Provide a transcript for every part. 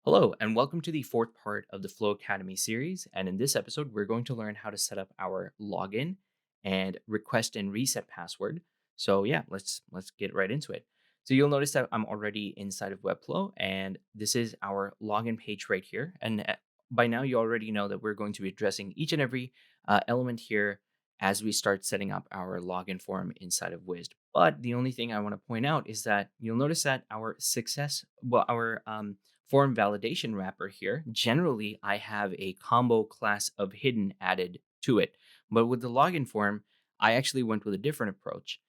Hello, and welcome to the fourth part of the Flowacademy series. And in this episode, we're going to learn how to set up our login and request and reset password. So yeah, let's get right into it. So you'll notice that I'm already inside of Webflow, and this is our login page right here. And by now, you already know that we're going to be addressing each and every element here as we start setting up our login form inside of Wized. But the only thing I want to point out is that you'll notice that our form validation wrapper here, generally I have a combo class of hidden added to it. But with the login form, I actually went with a different approach.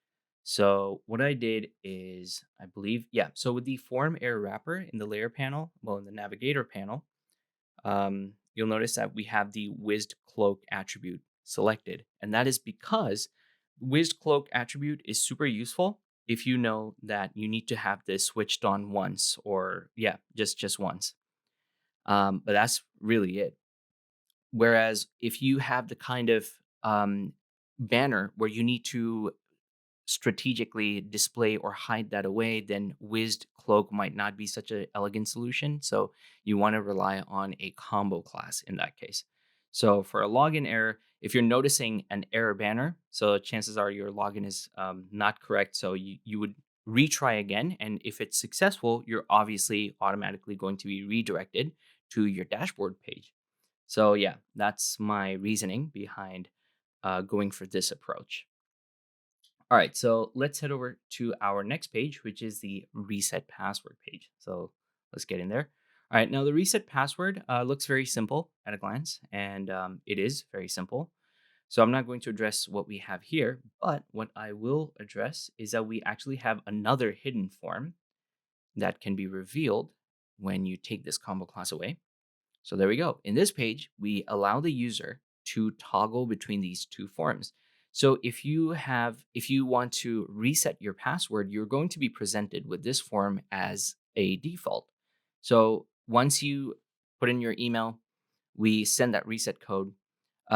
So what I did is, I believe, yeah. So with the form error wrapper in the layer panel, well, in the navigator panel, you'll notice that we have the Wized cloak attribute selected. And that is because Wized cloak attribute is super useful if you know that you need to have this switched on once or yeah, just once. But that's really it. Whereas if you have the kind of banner where you need to strategically display or hide that away, then Wizzed Cloak might not be such an elegant solution. So you want to rely on a combo class in that case. So for a login error, if you're noticing an error banner, so chances are your login is not correct. So you would retry again. And if it's successful, you're obviously automatically going to be redirected to your dashboard page. So yeah, that's my reasoning behind going for this approach. All right, so let's head over to our next page, which is the reset password page. So let's get in there. All right, now the reset password looks very simple at a glance, and it is very simple. So I'm not going to address what we have here, but what I will address is that we actually have another hidden form that can be revealed when you take this combo class away. So there we go. In this page, we allow the user to toggle between these two forms. So if you want to reset your password, you're going to be presented with this form as a default. So once you put in your email, we send that reset code.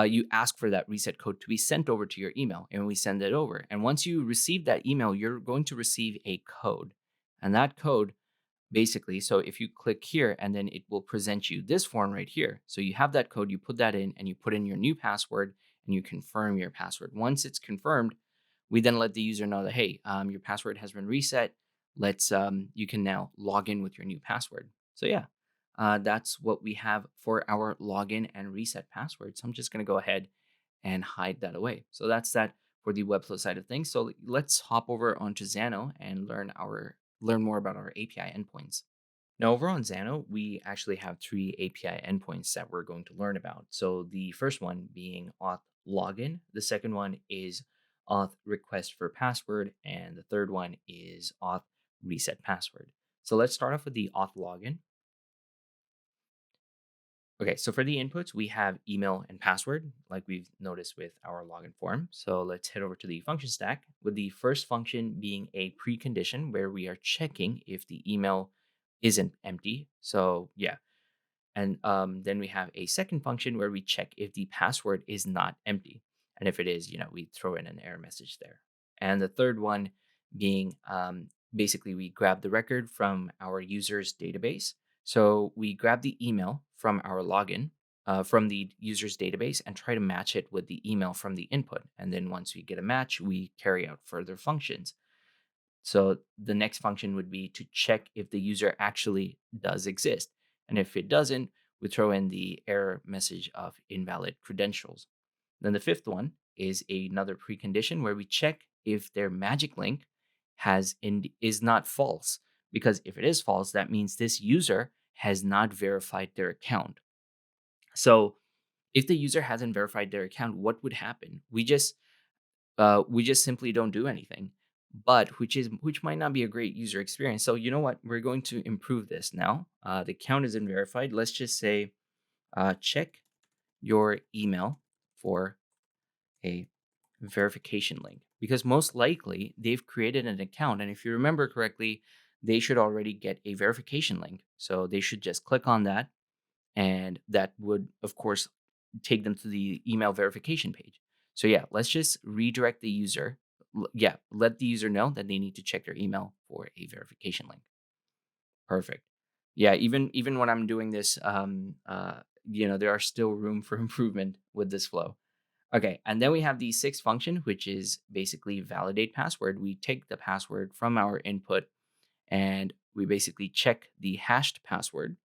You ask for that reset code to be sent over to your email, and we send it over. And once you receive that email, you're going to receive a code, and that code basically, so if you click here and then it will present you this form right here. So you have that code, you put that in and you put in your new password and you confirm your password. Once it's confirmed, we then let the user know that, hey, your password has been reset. You can now log in with your new password. So yeah, that's what we have for our login and reset password. So I'm just going to go ahead and hide that away. So that's that for the Webflow side of things. So let's hop over onto Xano and learn more about our API endpoints. Now, over on Xano, we actually have three API endpoints that we're going to learn about. So the first one being auth login, the second one is auth request for password, and the third one is auth reset password. So let's start off with the auth login. Okay, so for the inputs, we have email and password, like we've noticed with our login form. So let's head over to the function stack, with the first function being a precondition where we are checking if the email isn't empty. So yeah, and then we have a second function where we check if the password is not empty. And if it is, we throw in an error message there. And the third one being basically we grab the record from our user's database. So we grab the email from our login from the user's database and try to match it with the email from the input. And then once we get a match, we carry out further functions. So the next function would be to check if the user actually does exist. And if it doesn't, we throw in the error message of invalid credentials. Then the fifth one is another precondition where we check if their magic link is not false. Because if it is false, that means this user has not verified their account. So if the user hasn't verified their account, what would happen? We just simply don't do anything, but which might not be a great user experience. So you know what? We're going to improve this now. The account isn't verified. Let's just say check your email for a verification link, because most likely they've created an account, and if you remember correctly, they should already get a verification link. So they should just click on that, and that would, of course, take them to the email verification page. So yeah, let's just redirect the user. Yeah, let the user know that they need to check their email for a verification link. Perfect. Yeah, even when I'm doing this, there are still room for improvement with this flow. Okay, and then we have the sixth function, which is basically validate password. We take the password from our input and we basically check the hashed password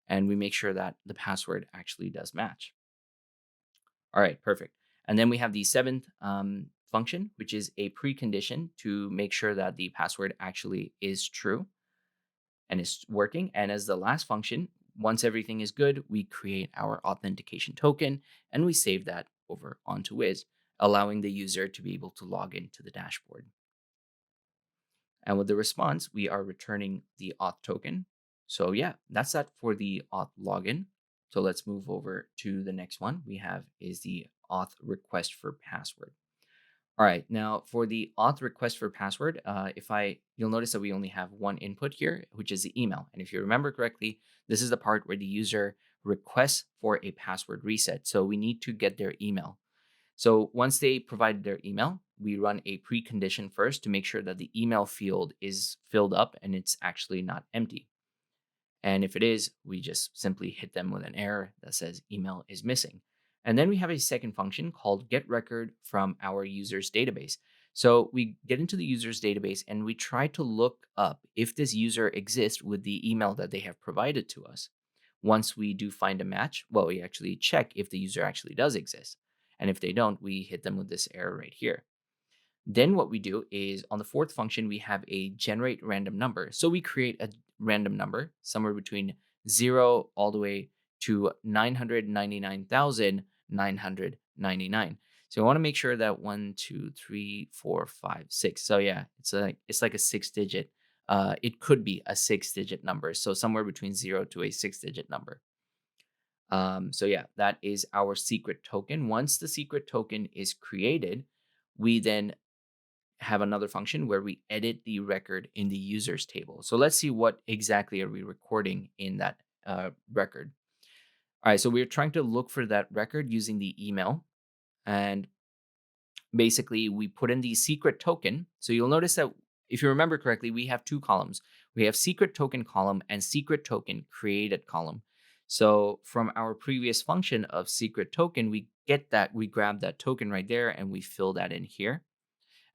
and we make sure that the password actually does match. All right, perfect. And then we have the seventh function, which is a precondition to make sure that the password actually is true and is working. And as the last function, once everything is good, we create our authentication token and we save that over onto Wiz, allowing the user to be able to log into the dashboard. And with the response, we are returning the auth token. So yeah, that's that for the auth login. So let's move over to the next one we have is the auth request for password. All right, now for the auth request for password, you'll notice that we only have one input here, which is the email. And if you remember correctly, this is the part where the user requests for a password reset. So we need to get their email. So once they provide their email, we run a precondition first to make sure that the email field is filled up and it's actually not empty. And if it is, we just simply hit them with an error that says email is missing. And then we have a second function called get record from our user's database. So we get into the user's database and we try to look up if this user exists with the email that they have provided to us. Once we do find a match, well, we actually check if the user actually does exist. And if they don't, we hit them with this error right here. Then what we do is on the fourth function, we have a generate random number. So we create a random number somewhere between 0 all the way to 999,999. So we want to make sure that 1, 2, 3, 4, 5, 6. So yeah, it's like a 6 digit. It could be a 6 digit number. So somewhere between 0 to a 6 digit number. So yeah, that is our secret token. Once the secret token is created, we then have another function where we edit the record in the users table. So let's see what exactly are we recording in that record. All right, so we're trying to look for that record using the email. And basically, we put in the secret token. So you'll notice that if you remember correctly, we have two columns. We have secret token column and secret token created column. So from our previous function of secret token, we grab that token right there and we fill that in here.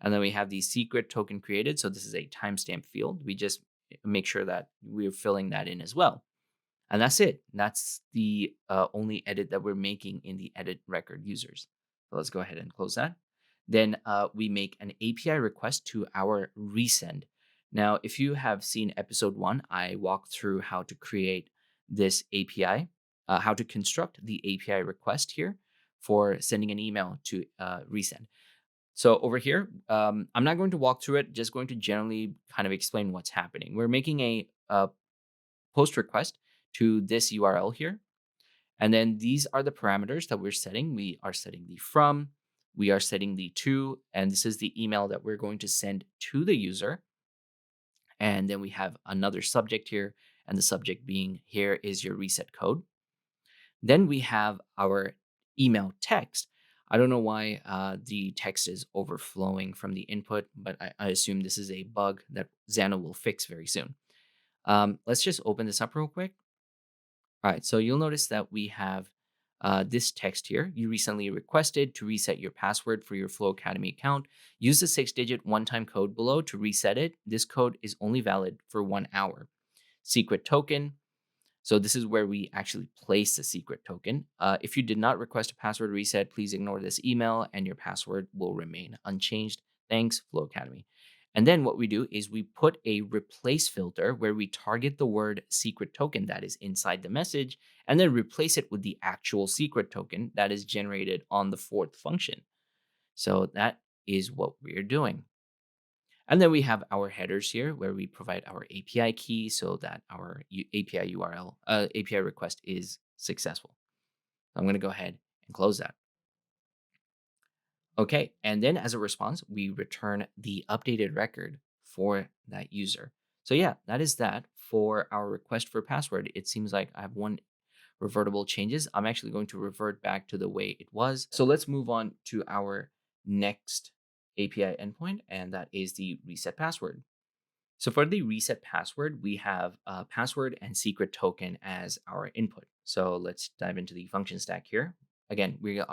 And then we have the secret token created. So this is a timestamp field. We just make sure that we're filling that in as well. And that's it. That's the only edit that we're making in the edit record users. So let's go ahead and close that. Then we make an API request to our resend. Now, if you have seen episode 1, I walked through how to create this API, how to construct the API request here for sending an email to resend. So over here, I'm not going to walk through it, just going to generally kind of explain what's happening. We're making a post request to this URL here. And then these are the parameters that we're setting. We are setting the from, we are setting the to, and this is the email that we're going to send to the user. And then we have another subject here, and the subject being here is your reset code. Then we have our email text. I don't know why the text is overflowing from the input, but I assume this is a bug that Xano will fix very soon. Let's just open this up real quick. All right, so you'll notice that we have this text here. You recently requested to reset your password for your Flowacademy account. Use the 6-digit one-time code below to reset it. This code is only valid for 1 hour. Secret token. So this is where we actually place the secret token. If you did not request a password reset, please ignore this email and your password will remain unchanged. Thanks, Flowacademy. And then what we do is we put a replace filter where we target the word secret token that is inside the message and then replace it with the actual secret token that is generated on the fourth function. So that is what we're doing. And then we have our headers here where we provide our API key so that our API URL, API request is successful. I'm going to go ahead and close that. Okay, and then as a response, we return the updated record for that user. So yeah, that is that for our request for password. It seems like I have one revertible changes. I'm actually going to revert back to the way it was. So let's move on to our next API endpoint, and that is the reset password. So for the reset password, we have password and secret token as our input. So let's dive into the function stack here. Again, we're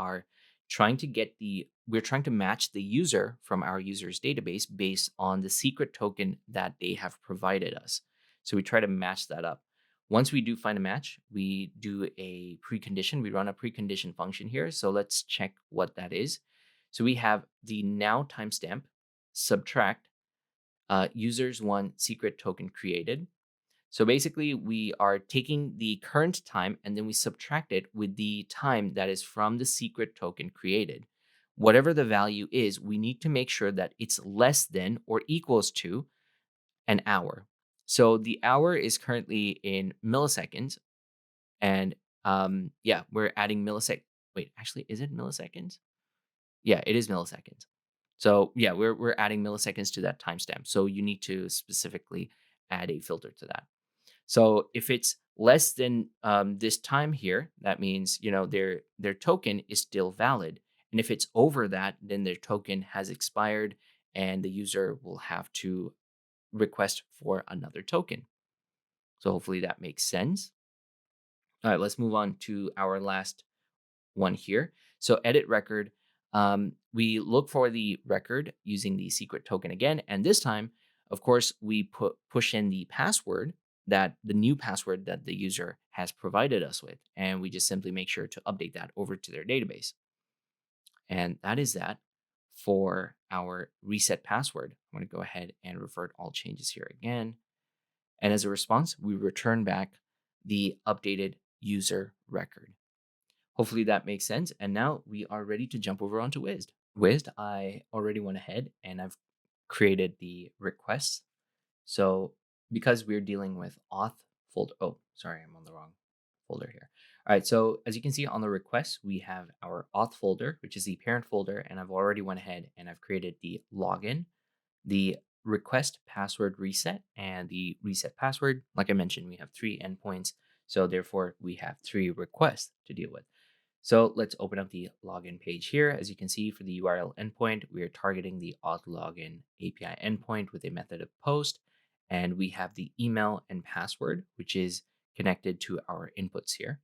trying to match the user from our user's database based on the secret token that they have provided us. So we try to match that up. Once we do find a match, we do a precondition. We run a precondition function here. So let's check what that is. So we have the now timestamp subtract users one secret token created. So basically, we are taking the current time and then we subtract it with the time that is from the secret token created. Whatever the value is, we need to make sure that it's less than or equals to an hour. So the hour is currently in milliseconds, and yeah, we're adding millisecond. Wait, actually, is it milliseconds? Yeah, it is milliseconds. So yeah, we're adding milliseconds to that timestamp. So you need to specifically add a filter to that. So if it's less than this time here, that means their token is still valid. And if it's over that, then their token has expired, and the user will have to request for another token. So hopefully that makes sense. All right, let's move on to our last one here. So edit record, we look for the record using the secret token again. And this time, of course, we push in the password, that the new password that the user has provided us with. And we just simply make sure to update that over to their database. And that is that for our reset password. I'm going to go ahead and revert all changes here again. And as a response, we return back the updated user record. Hopefully that makes sense. And now we are ready to jump over onto Wized. Wized, I already went ahead and I've created the requests. So because we're dealing with auth folder, oh, sorry, I'm on the wrong folder here. All right, so as you can see on the requests, we have our auth folder, which is the parent folder, and I've already went ahead and I've created the login, the request password reset, and the reset password. Like I mentioned, we have 3 endpoints, so therefore we have 3 requests to deal with. So let's open up the login page here. As you can see, for the URL endpoint, we are targeting the auth login API endpoint with a method of post. And we have the email and password, which is connected to our inputs here.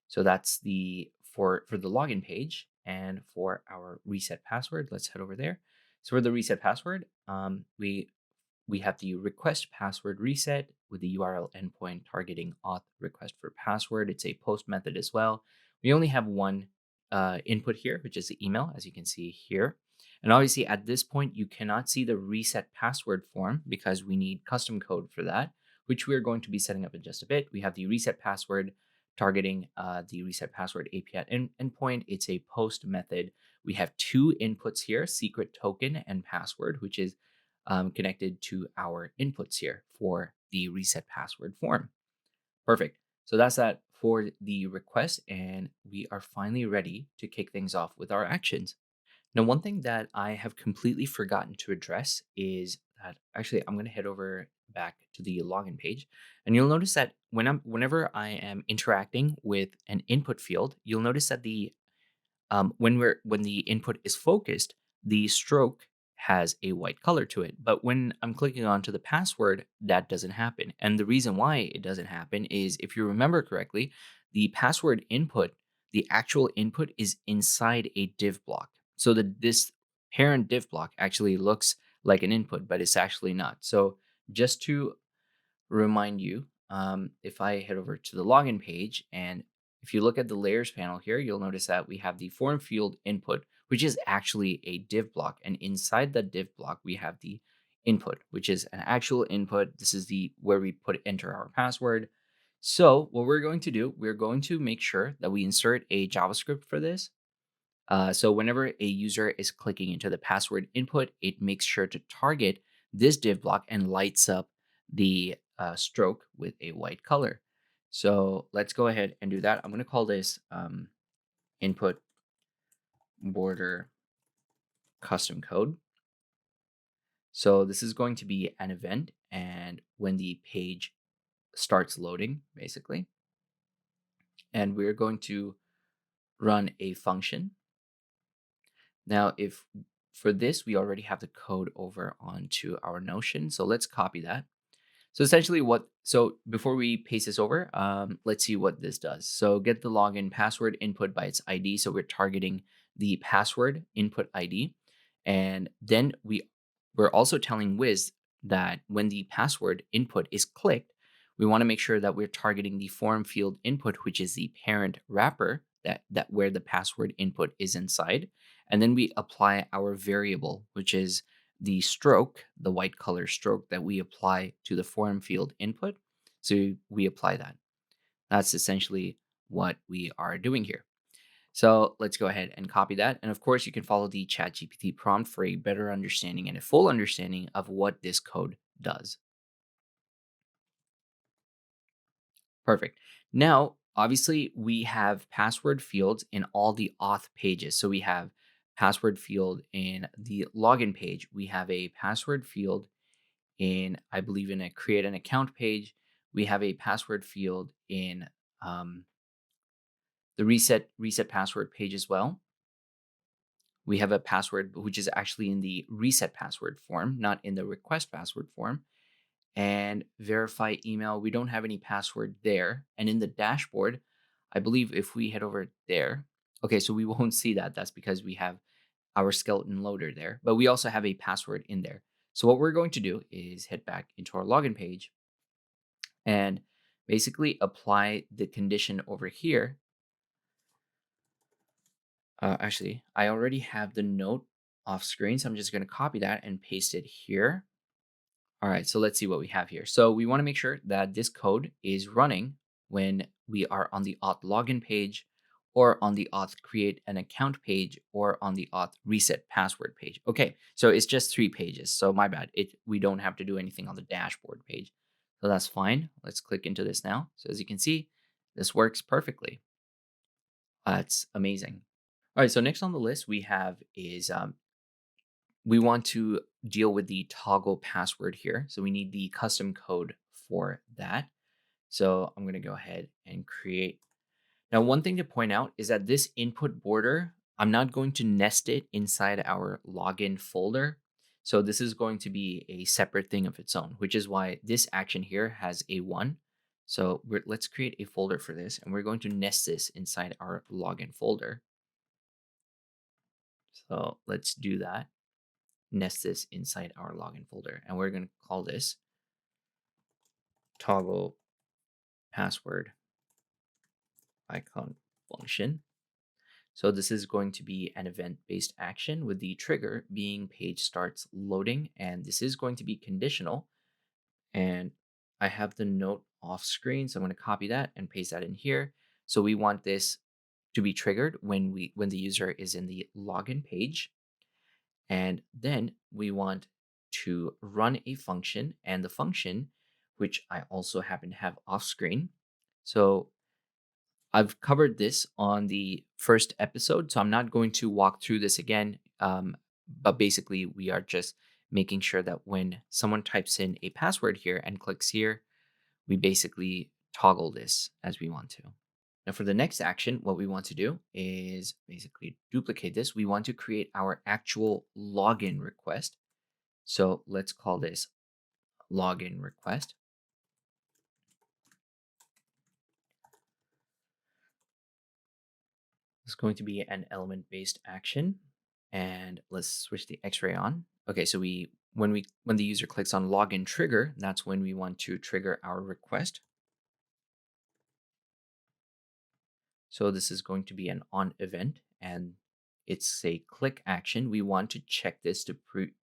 So that's the for the login page. And for our reset password, let's head over there. So for the reset password, we have the request password reset with the URL endpoint targeting auth request for password. It's a post method as well. We only have one input here, which is the email, as you can see here. And obviously at this point, you cannot see the reset password form because we need custom code for that, which we're going to be setting up in just a bit. We have the reset password targeting the reset password API endpoint. It's a post method. We have 2 inputs here, secret token and password, which is connected to our inputs here for the reset password form. Perfect. So that's that for the request, and we are finally ready to kick things off with our actions. Now, one thing that I have completely forgotten to address is that actually I'm going to head over back to the login page, and you'll notice that whenever I am interacting with an input field, you'll notice that when the input is focused, the stroke has a white color to it. But when I'm clicking onto the password, that doesn't happen. And the reason why it doesn't happen is, if you remember correctly, the password input, the actual input is inside a div block. So this parent div block actually looks like an input, but it's actually not. So just to remind you, if I head over to the login page, and if you look at the layers panel here, you'll notice that we have the form field input, which is actually a div block. And inside the div block, we have the input, which is an actual input. This is where we enter our password. So what we're going to do, we're going to make sure that we insert a JavaScript for this. So whenever a user is clicking into the password input, it makes sure to target this div block and lights up the stroke with a white color. So let's go ahead and do that. I'm going to call this input border custom code. So this is going to be an event, and when the page starts loading, basically, and we're going to run a function. Now, if for this, we already have the code over onto our Notion. So let's copy that. So essentially so before we paste this over, let's see what this does. So get the login password input by its ID. So we're targeting the password input ID. And then we're also telling Wiz that when the password input is clicked, we want to make sure that we're targeting the form field input, which is the parent wrapper that where the password input is inside. And then we apply our variable, which is the stroke, the white color stroke that we apply to the form field input. So we apply that. That's essentially what we are doing here. So let's go ahead and copy that. And of course, you can follow the ChatGPT prompt for a better understanding and a full understanding of what this code does. Perfect. Now, obviously, we have password fields in all the auth pages. So we have password field in the login page. We have a password field in, I believe, in a create an account page. We have a password field in the reset password page as well. We have a password which is actually in the reset password form, not in the request password form. And verify email, we don't have any password there. And in the dashboard, I believe if we head over there, okay, so we won't see that. That's because we have our skeleton loader there, but we also have a password in there. So what we're going to do is head back into our login page and basically apply the condition over here. Actually, I already have the note off screen, so I'm just going to copy that and paste it here. All right, so let's see what we have here. So we want to make sure that this code is running when we are on the auth login page or on the auth create an account page or on the auth reset password page. Okay, so it's just 3 pages. So my bad. We don't have to do anything on the dashboard page. So that's fine. Let's click into this now. So as you can see, this works perfectly. That's amazing. All right, so next on the list we have is we want to deal with the toggle password here. So we need the custom code for that. So I'm going to go ahead and create. Now, one thing to point out is that this input border, I'm not going to nest it inside our login folder. So this is going to be a separate thing of its own, which is why this action here has a 1. So let's create a folder for this, and we're going to nest this inside our login folder. So let's do that. Nest this inside our login folder, and we're going to call this toggle password icon function. So this is going to be an event-based action with the trigger being page starts loading, and this is going to be conditional. And I have the note off screen, so I'm going to copy that and paste that in here. So we want this to be triggered when the user is in the login page. And then we want to run a function, and the function, which I also happen to have off screen. So I've covered this on the first episode, so I'm not going to walk through this again. But basically, we are just making sure that when someone types in a password here and clicks here, we basically toggle this as we want to. Now, for the next action, what we want to do is basically duplicate this. We want to create our actual login request. So let's call this login request. It's going to be an element-based action. And let's switch the X-ray on. Okay, so when the user clicks on login trigger, that's when we want to trigger our request. So this is going to be an on event, and it's a click action. We want to check this to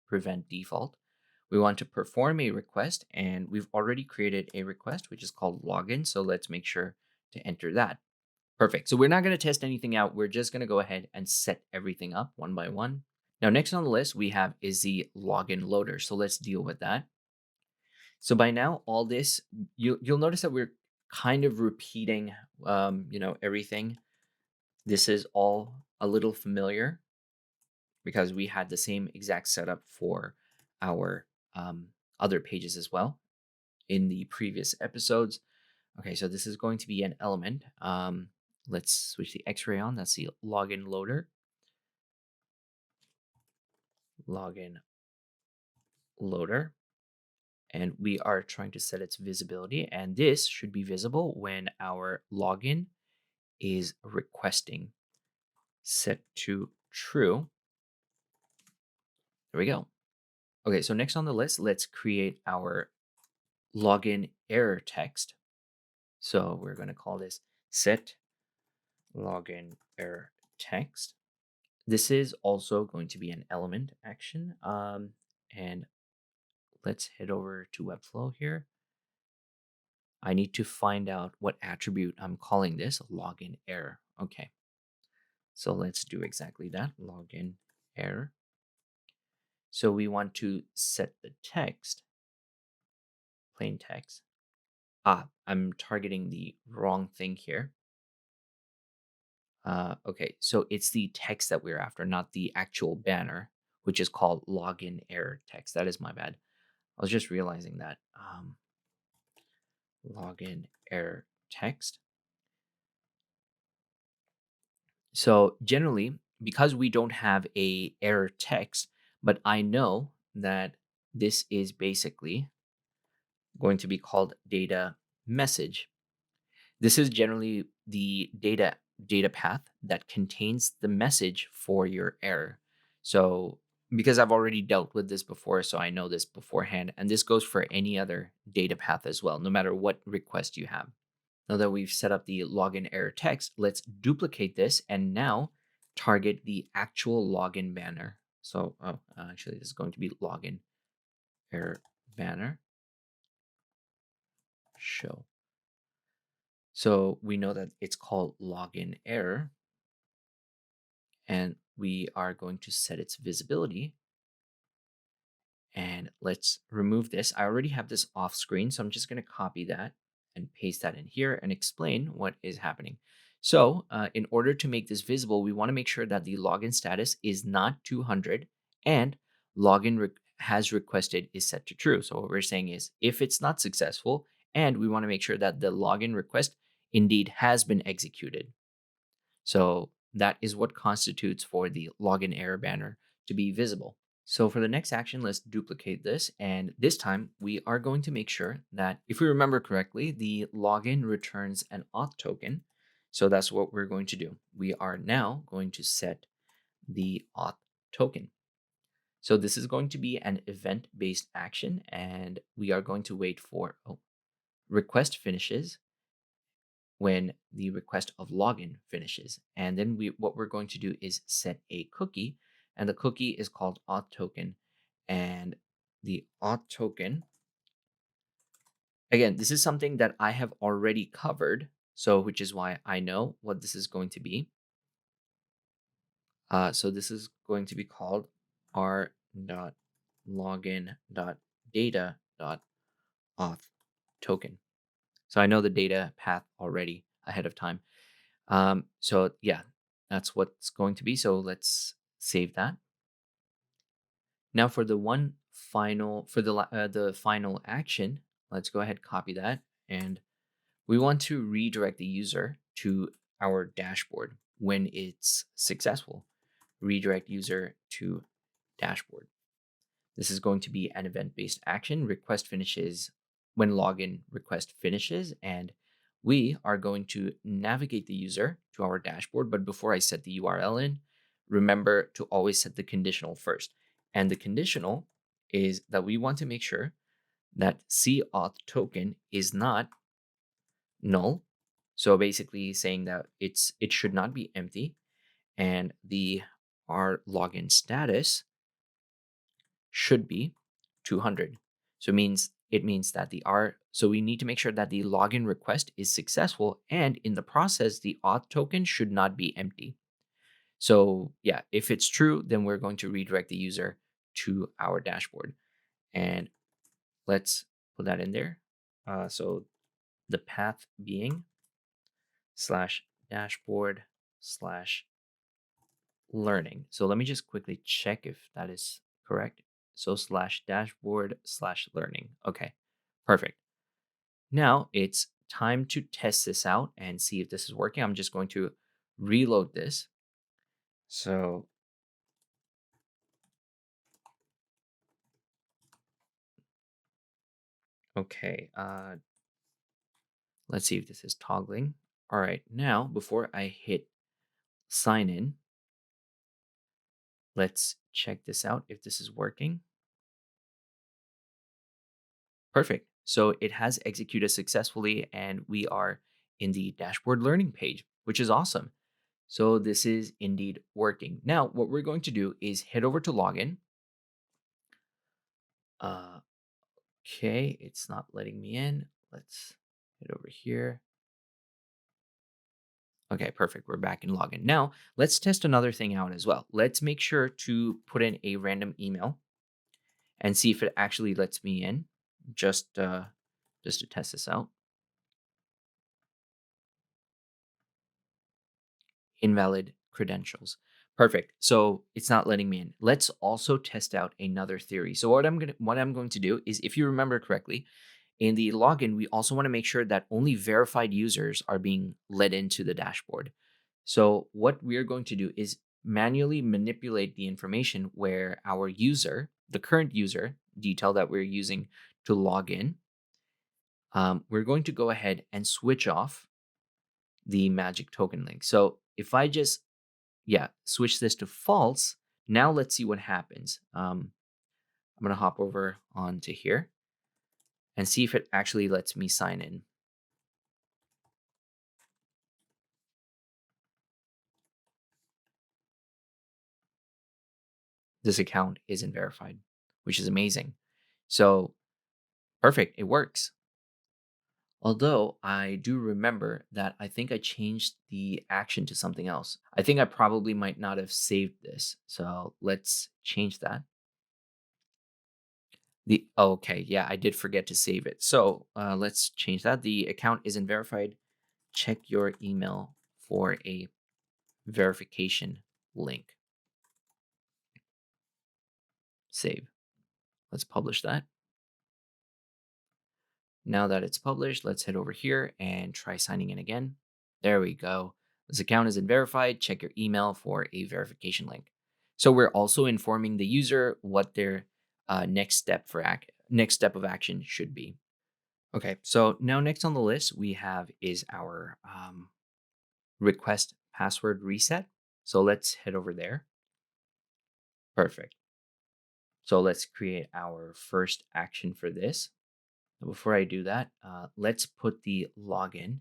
prevent default. We want to perform a request, and we've already created a request, which is called login. So let's make sure to enter that. Perfect. So we're not going to test anything out. We're just going to go ahead and set everything up one by one. Now, next on the list we have is the login loader. So let's deal with that. So by now, all this, you'll notice that we're kind of repeating, everything. This is all a little familiar because we had the same exact setup for our other pages as well in the previous episodes. Okay, so this is going to be an element. Let's switch the X-ray on. That's the login loader. login loader, and we are trying to set its visibility, and this should be visible when our login is requesting. Set to true. There we go. Okay, so next on the list, let's create our login error text. So we're going to call this set login error text. This is also going to be an element action. And let's head over to Webflow here. I need to find out what attribute I'm calling this login error. Okay, so let's do exactly that, login error. So we want to set the text, plain text. I'm targeting the wrong thing here. Okay, so it's the text that we're after, not the actual banner, which is called login error text. That is my bad. I was just realizing that. Login error text. So generally, because we don't have a error text, but I know that this is basically going to be called data message. This is generally the data path that contains the message for your error. So because I've already dealt with this before, so I know this beforehand, and this goes for any other data path as well, no matter what request you have. Now that we've set up the login error text, let's duplicate this and now target the actual login banner. So actually, this is going to be login error banner show. So we know that it's called login error, and we are going to set its visibility. And let's remove this. I already have this off screen, so I'm just going to copy that and paste that in here and explain what is happening. So in order to make this visible, we want to make sure that the login status is not 200 and login has requested is set to true. So what we're saying is if it's not successful, and we want to make sure that the login request indeed has been executed. So that is what constitutes for the login error banner to be visible. So for the next action, let's duplicate this. And this time we are going to make sure that if we remember correctly, the login returns an auth token. So that's what we're going to do. We are now going to set the auth token. So this is going to be an event-based action, and we are going to wait for request finishes when the request of login finishes. And then what we're going to do is set a cookie, and the cookie is called authToken. And the authToken, again, this is something that I have already covered, so which is why I know what this is going to be. So this is going to be called r.login.data.authToken. So I know the data path already ahead of time. So yeah, that's what's going to be. So let's save that. Now for the final action, let's go ahead, copy that, and we want to redirect the user to our dashboard when it's successful. Redirect user to dashboard. This is going to be an event-based action. Request finishes when login request finishes, and we are going to navigate the user to our dashboard. But before I set the URL in, remember to always set the conditional first. And the conditional is that we want to make sure that CAuth token is not null. So basically saying that it should not be empty, and our login status should be 200. So it means that so we need to make sure that the login request is successful, and in the process, the auth token should not be empty. So yeah, if it's true, then we're going to redirect the user to our dashboard. And let's put that in there. So the path being /dashboard/learning. So let me just quickly check if that is correct. So /dashboard/learning. Okay, perfect. Now it's time to test this out and see if this is working. I'm just going to reload this. So Okay. Let's see if this is toggling. All right. Now, before I hit sign in, let's check this out if this is working. Perfect. So it has executed successfully, and we are in the dashboard learning page, which is awesome. So this is indeed working. Now, what we're going to do is head over to login. Uh, okay, it's not letting me in. Let's head over here. Okay, perfect. We're back in login. Now, let's test another thing out as well. Let's make sure to put in a random email and see if it actually lets me in. Just to test this out. Invalid credentials. Perfect. So it's not letting me in. Let's also test out another theory. So what I'm going to do is, if you remember correctly, in the login, we also want to make sure that only verified users are being led into the dashboard. So what we're going to do is manually manipulate the information where our user, the current user detail that we're using to log in, we're going to go ahead and switch off the magic token link. So if I just switch this to false. Now let's see what happens. I'm going to hop over onto here and see if it actually lets me sign in. This account isn't verified, which is amazing. So perfect, it works. Although I do remember that I think I changed the action to something else. I think I probably might not have saved this. So let's change that. Okay, yeah, I did forget to save it. So let's change that. The account isn't verified. Check your email for a verification link. Save. Let's publish that. Now that it's published, let's head over here and try signing in again. There we go. This account isn't verified. Check your email for a verification link. So we're also informing the user what their next step of action should be. Okay, so now next on the list we have is our request password reset. So let's head over there. Perfect. So let's create our first action for this. Before I do that, let's put the login.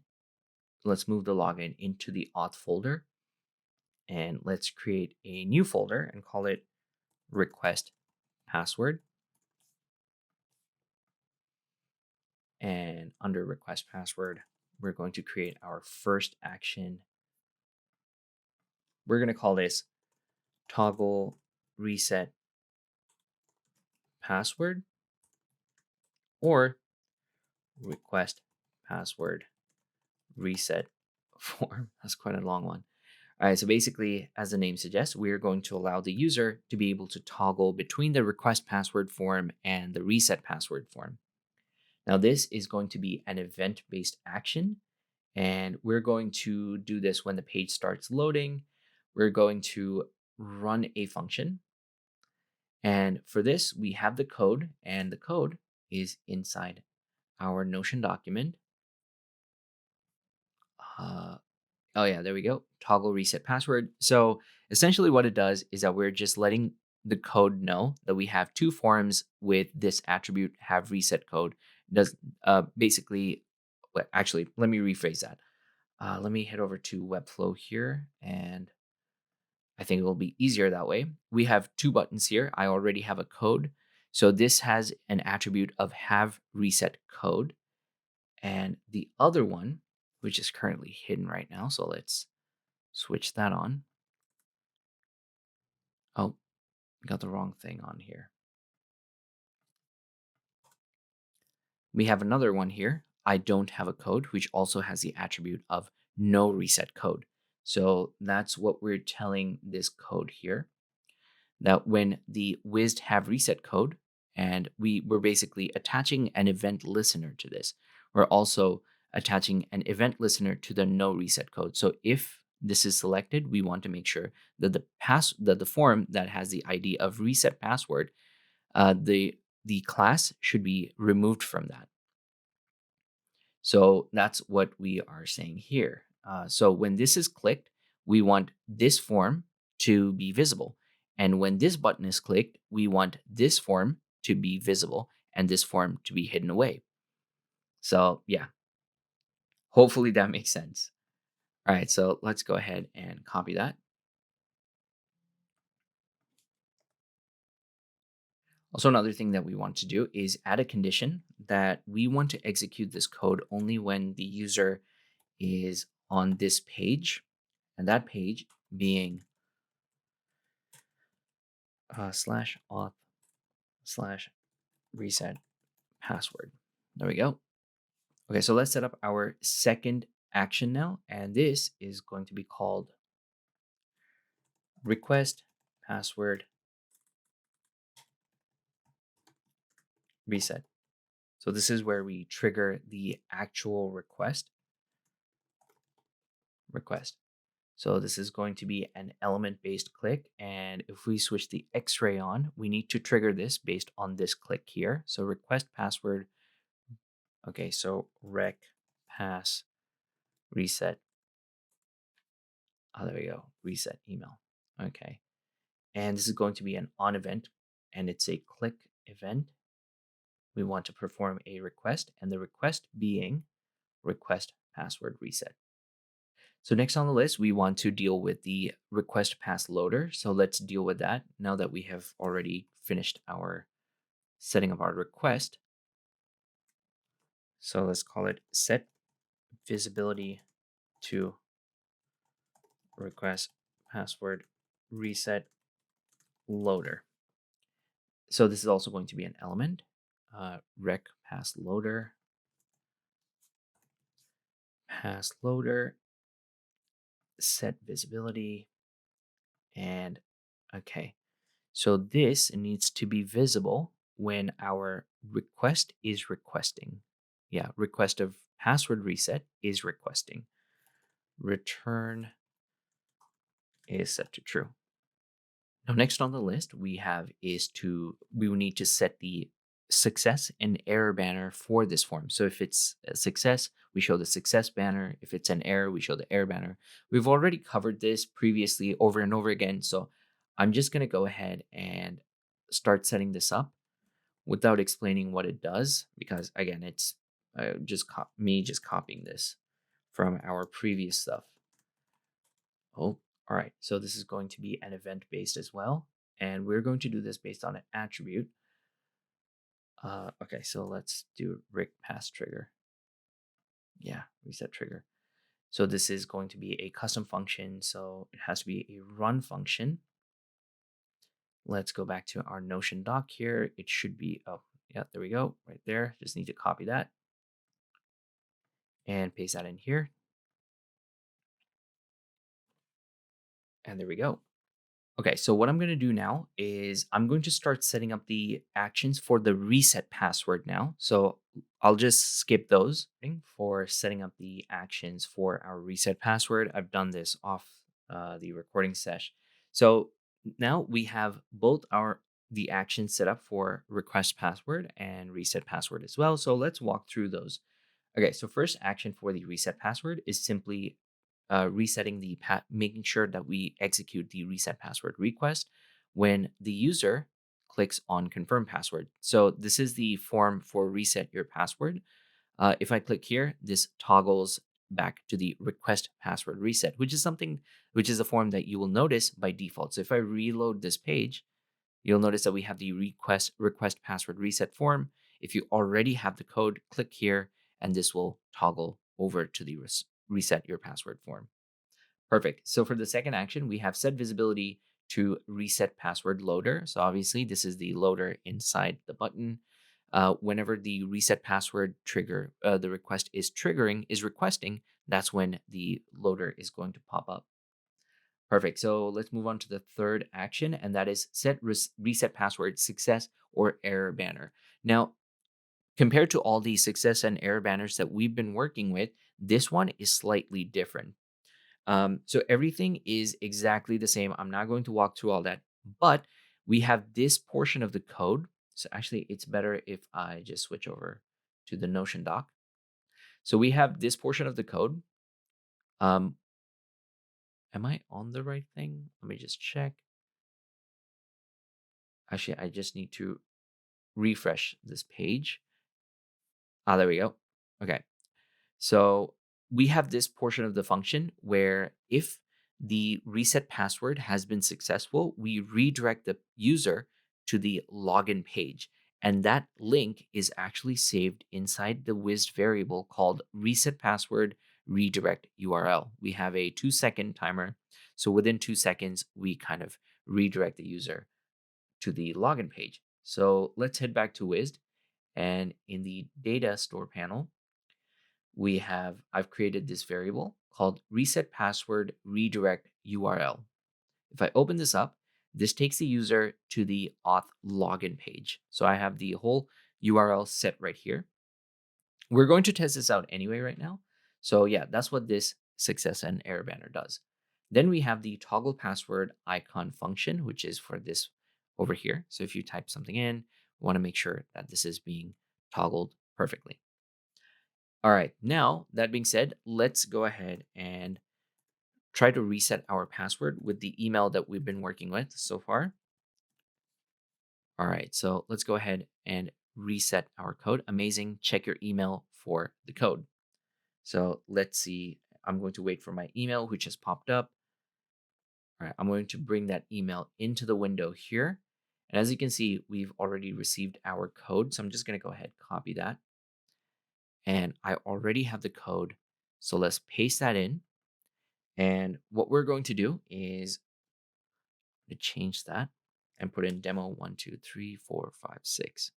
Let's move the login into the auth folder, and let's create a new folder and call it request password. And under request password, we're going to create our first action. We're going to call this toggle reset password or request password reset form. That's quite a long one. All right, so basically, as the name suggests, we're going to allow the user to be able to toggle between the request password form and the reset password form. Now, this is going to be an event-based action, and we're going to do this when the page starts loading. We're going to run a function. And for this, we have the code, and the code is inside our Notion document. Oh yeah, there we go. Toggle reset password. So essentially what it does is that we're just letting the code know that we have two forms with this attribute have reset code. It does basically, well, actually, let me rephrase that. Let me head over to Webflow here, and I think it will be easier that way. We have two buttons here. I already have a code. So this has an attribute of have reset code. And the other one, which is currently hidden right now. So let's switch that on. Oh, got the wrong thing on here. We have another one here. I don't have a code, which also has the attribute of no reset code. So that's what we're telling this code here. That when the Wized have reset code, and we're basically attaching an event listener to this. We're also attaching an event listener to the no reset code. So if this is selected, we want to make sure that the form that has the ID of reset password, the class should be removed from that. So that's what we are saying here. So when this is clicked, we want this form to be visible. And when this button is clicked, we want this form to be visible and this form to be hidden away. So yeah, hopefully that makes sense. All right, so let's go ahead and copy that. Also, another thing that we want to do is add a condition that we want to execute this code only when the user is on this page, and that page being slash auth slash reset password. There we go. Okay, so let's set up our second action now, and this is going to be called request password reset. So this is where we trigger the actual request. So this is going to be an element-based click, and if we switch the X-ray on, we need to trigger this based on this click here. So request password. Okay, so rec pass reset. Oh, there we go. Reset email. Okay, and this is going to be an on event, and it's a click event. We want to perform a request, and the request being request password reset. So next on the list, we want to deal with the request pass loader. So let's deal with that now that we have already finished our setting of our request. So let's call it set visibility to request password reset loader. So this is also going to be an element, rec pass loader, set visibility, and okay. So this needs to be visible when our request is requesting. Yeah, request of password reset is requesting. Return is set to true. Now, next on the list we will need to set the success and error banner for this form. So if it's a success, we show the success banner. If it's an error, we show the error banner. We've already covered this previously over and over again. So I'm just going to go ahead and start setting this up without explaining what it does, because again, it's me just copying this from our previous stuff. Oh, all right. So this is going to be an event based as well. And we're going to do this based on an attribute. Okay, so let's do rig pass trigger. Yeah, reset trigger. So this is going to be a custom function. So it has to be a run function. Let's go back to our Notion doc here. It should be, oh, yeah, there we go, right there. Just need to copy that and paste that in here. And there we go. Okay, so what I'm going to do now is I'm going to start setting up the actions for the reset password now. So I'll just skip those for setting up the actions for our reset password. I've done this off the recording sesh. So now we have both the actions set up for request password and reset password as well. So let's walk through those. Okay, so first action for the reset password is simply resetting making sure that we execute the reset password request when the user clicks on confirm password. So this is the form for reset your password. If I click here, this toggles back to the request password reset, which is a form that you will notice by default. So if I reload this page, you'll notice that we have the request password reset form. If you already have the code, click here, and this will toggle over to the reset your password form. Perfect. So for the second action, we have set visibility to reset password loader. So obviously, this is the loader inside the button. Whenever the reset password trigger, the request is requesting, that's when the loader is going to pop up. Perfect. So let's move on to the third action, and that is set reset password success or error banner. Now, compared to all the success and error banners that we've been working with, this one is slightly different. So everything is exactly the same. I'm not going to walk through all that, but we have this portion of the code. So actually, it's better if I just switch over to the Notion doc. So we have this portion of the code. Um, am I on the right thing? Let me just check. Actually, I just need to refresh this page. There we go. Okay. So we have this portion of the function where if the reset password has been successful, we redirect the user to the login page. And that link is actually saved inside the Wized variable called reset password redirect URL. We have a 2-second timer. So within 2 seconds, we kind of redirect the user to the login page. So let's head back to Wized. And in the data store panel, I've created this variable called reset password redirect URL. If I open this up, this takes the user to the auth login page. So I have the whole URL set right here. We're going to test this out anyway right now. So yeah, that's what this success and error banner does. Then we have the toggle password icon function, which is for this over here. So if you type something in, we want to make sure that this is being toggled perfectly. All right, now that being said, let's go ahead and try to reset our password with the email that we've been working with so far. All right, so let's go ahead and reset our code. Amazing. Check your email for the code. So let's see. I'm going to wait for my email, which has popped up. All right, I'm going to bring that email into the window here. And as you can see, we've already received our code. So I'm just going to go ahead, copy that. And I already have the code. So let's paste that in. And what we're going to do is to change that and put in demo 1, 2, 3, 4, 5, 6.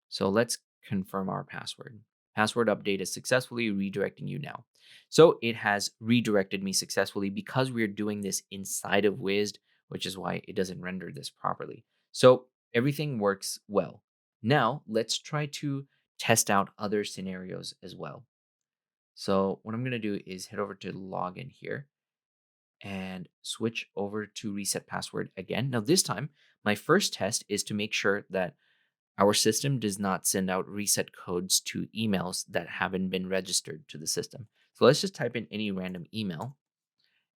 So let's confirm our password. Password update is successfully redirecting you now. So it has redirected me successfully because we're doing this inside of Wized, which is why it doesn't render this properly. So everything works well. Now let's try to test out other scenarios as well. So what I'm going to do is head over to login here and switch over to reset password again. Now, this time, my first test is to make sure that our system does not send out reset codes to emails that haven't been registered to the system. So let's just type in any random email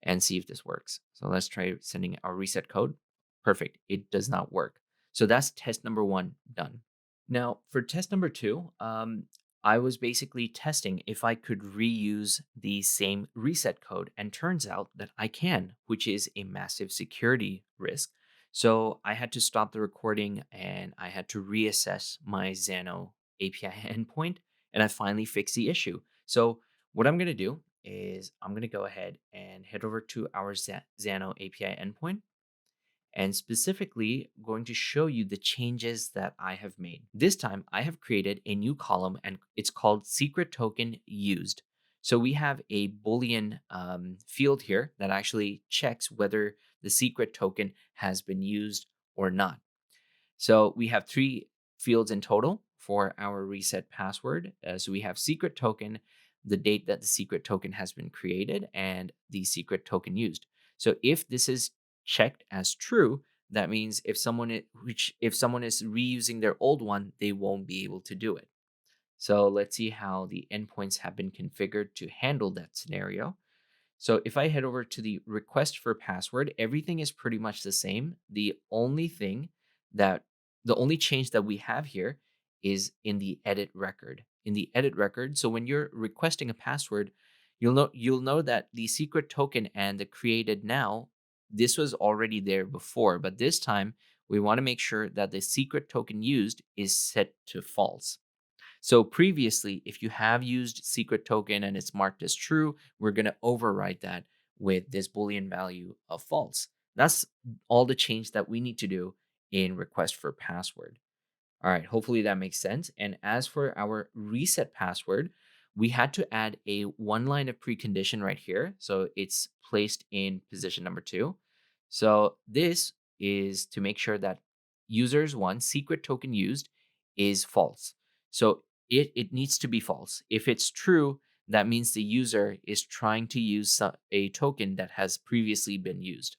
and see if this works. So let's try sending our reset code. Perfect. It does not work. So that's test number 1 done. Now, for test number 2, I was basically testing if I could reuse the same reset code, and turns out that I can, which is a massive security risk. So I had to stop the recording and I had to reassess my Xano API endpoint, and I finally fixed the issue. So what I'm going to do is I'm going to go ahead and head over to our Xano API endpoint, and specifically going to show you the changes that I have made. This time I have created a new column and it's called secret token used. So we have a Boolean field here that actually checks whether the secret token has been used or not. So we have 3 fields in total for our reset password. So we have secret token, the date that the secret token has been created, and the secret token used. So if this is checked as true, that means if someone is reusing their old one, they won't be able to do it. So let's see how the endpoints have been configured to handle that scenario. So if I head over to the request for password, everything is pretty much the same. The only change that we have here is in the edit record. In the edit record, so when you're requesting a password, you'll know that the secret token and the created now, this was already there before, but this time we want to make sure that the secret token used is set to false. So previously, if you have used secret token and it's marked as true, we're going to override that with this Boolean value of false. That's all the change that we need to do in request for password. All right, hopefully that makes sense. And as for our reset password, we had to add a 1 line of precondition right here. So it's placed in position number 2. So this is to make sure that users 1 secret token used is false. So it needs to be false. If it's true, that means the user is trying to use a token that has previously been used.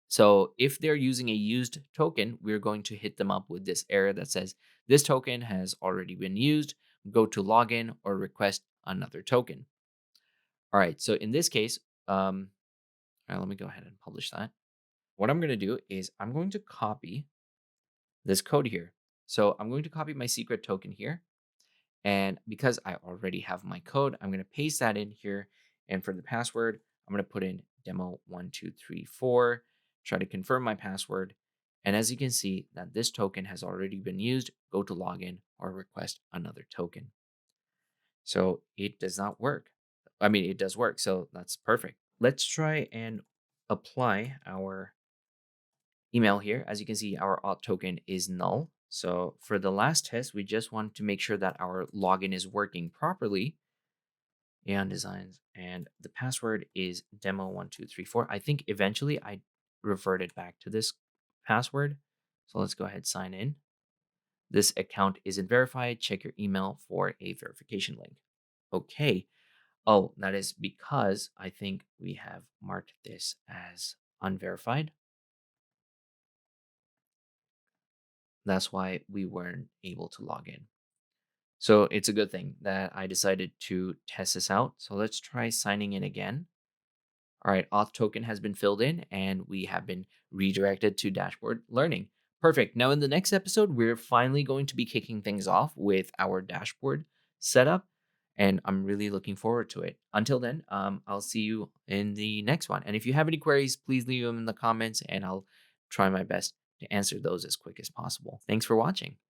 So if they're using a used token, we're going to hit them up with this error that says this token has already been used. go to login, or request another token. All right, so in this case, all right, let me go ahead and publish that. What I'm going to do is I'm going to copy this code here. So I'm going to copy my secret token here. And because I already have my code, I'm going to paste that in here. And for the password, I'm going to put in demo1234, try to confirm my password. And as you can see that this token has already been used, go to login or request another token. So it does not work. I mean, it does work. So that's perfect. Let's try and apply our email here. As you can see, our auth token is null. So for the last test, we just want to make sure that our login is working properly. Aeon Designs, and the password is demo1234. I think eventually I reverted back to this password. So let's go ahead, sign in. This account isn't verified. Check your email for a verification link. Okay. Oh, that is because I think we have marked this as unverified. That's why we weren't able to log in. So it's a good thing that I decided to test this out. So let's try signing in again. All right, auth token has been filled in and we have been redirected to dashboard learning. Perfect. Now in the next episode, we're finally going to be kicking things off with our dashboard setup, and I'm really looking forward to it. Until then, I'll see you in the next one. And if you have any queries, please leave them in the comments and I'll try my best to answer those as quick as possible. Thanks for watching.